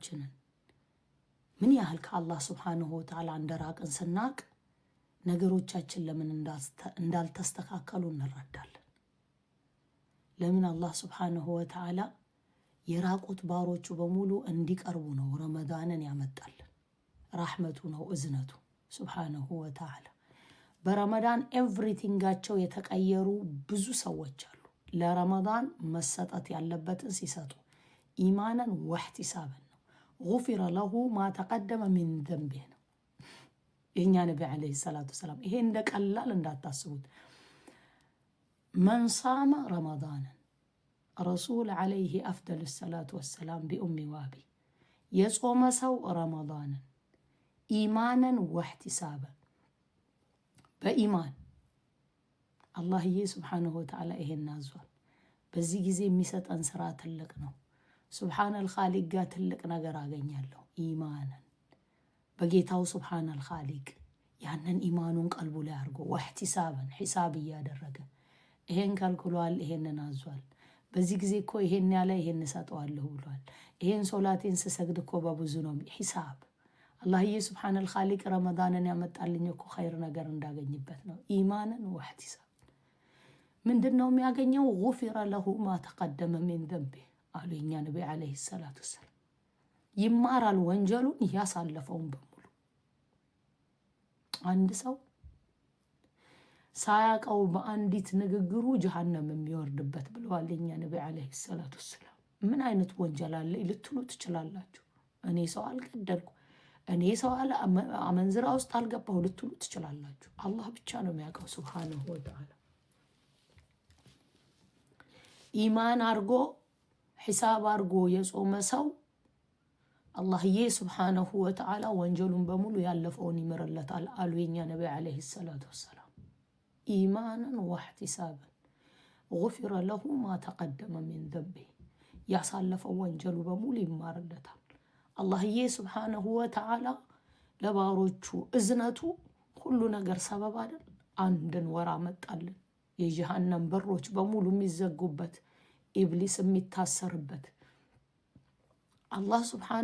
ራሳችንን ምን ያህል ከአላህ ሱብሓነሁ ወተዓላ እንደራቅን ስናቅ ነገሮቻችን ለምን እንዳልተስተካከሉ እንረዳለን። ለምን አላህ ሱብሓነሁ ወተዓላ የራቁት ባሮቹ በሙሉ እንዲቀርቡ ነው ረመዳንን ያመጣልን። ራህመቱ ነው እዝነቱ ሱብሓነሁ ወተዓላ። በረመዳን ኤቭሪቲንጋቸው የተቀየሩ ብዙ ሰዎች አሉ። ለረመዳን መሰጠት ያለበትን ሲሰጡ ኢማናን ወህቲሳበን ነው። ጉፊረ ለሁ ማ ተቀደመ ሚን ዘንቢህ ነው የእኛ ነቢ ዓለይሂ ሰላቱ ወሰላም። ይሄ እንደ ቀላል እንዳታስቡት። መን ሳመ ረመዳንን ረሱል ዓለይሂ አፍደል ሰላቱ ወሰላም ቢኡሚ ዋቢ የጾመ ሰው ረመዳንን ኢማናን ወህቲሳበን በኢማን አላህዬ ሱብሓነሁ ወተዓላ ይሄን አዟል። በዚህ ጊዜ የሚሰጠን ስራ ትልቅ ነው። ሱብሓነል ኻሊቅ ጋር ትልቅ ነገር አገኛለሁ። ኢማንን በጌታው ሱብሓነል ኻሊቅ ያንን ኢማኑን ቀልቡ ላይ አድርጎ ወህቲሳበን ሒሳብ እያደረገ ይሄን ከልክሏል፣ ይሄንን አዟል። በዚህ ጊዜ እኮ ይሄን ያለ ይሄን እሰጠዋለሁ ብሏል። ይሄን ሶላቴን ስሰግድ እኮ በብዙ ነው ሒሳብ። አላህዬ ሱብሓነል ኻሊቅ ረመዳንን ያመጣልኝ እኮ ኸይር ነገር እንዳገኝበት ነው። ኢማንን ወህቲሳብ ምንድነው የሚያገኘው? ጉፊረ ለሁ ማ ተቀደመ ሚን ዘንቢህ አሉ የኛ ነቢ ዓለይሂ ሰላቱ ወሰላም። ይማራል ወንጀሉን ያሳለፈውን በሙሉ። አንድ ሰው ሳያውቀው በአንዲት ንግግሩ ጀሃነም የሚወርድበት ብለዋል የኛ ነቢ ዓለይሂ ሰላቱ ወሰላም። ምን አይነት ወንጀል አለ ልትሉ ትችላላችሁ። እኔ ሰው አልገደልኩ፣ እኔ ሰው አመንዝራ ውስጥ አልገባሁ ልትሉ ትችላላችሁ። አላህ ብቻ ነው የሚያውቀው ሱብሓነሁ ወተዓላ። ኢማን አርጎ ሒሳብ አርጎ የጾመ ሰው አላህዬ ሱብሓነሁ ወተዓላ ወንጀሉን በሙሉ ያለፈውን ይምርለታል አሉ የኛ ነቢ ዓለይሂ ሰላቱ ወሰላም። ኢማናን ወህቲሳበን ጉፊረ ለሁ ማ ተቀደመ ሚን ዘንቢህ ያሳለፈው ወንጀሉ በሙሉ ይማርለታል። አላህዬ ሱብሓነሁ ወተዓላ ለባሮቹ እዝነቱ ሁሉ ነገር ሰበብ አይደል? አንድን ወር አመጣልን። የጀሃነም በሮች በሙሉ የሚዘጉበት፣ ኢብሊስ የሚታሰርበት አላህ ሱብሓነሁ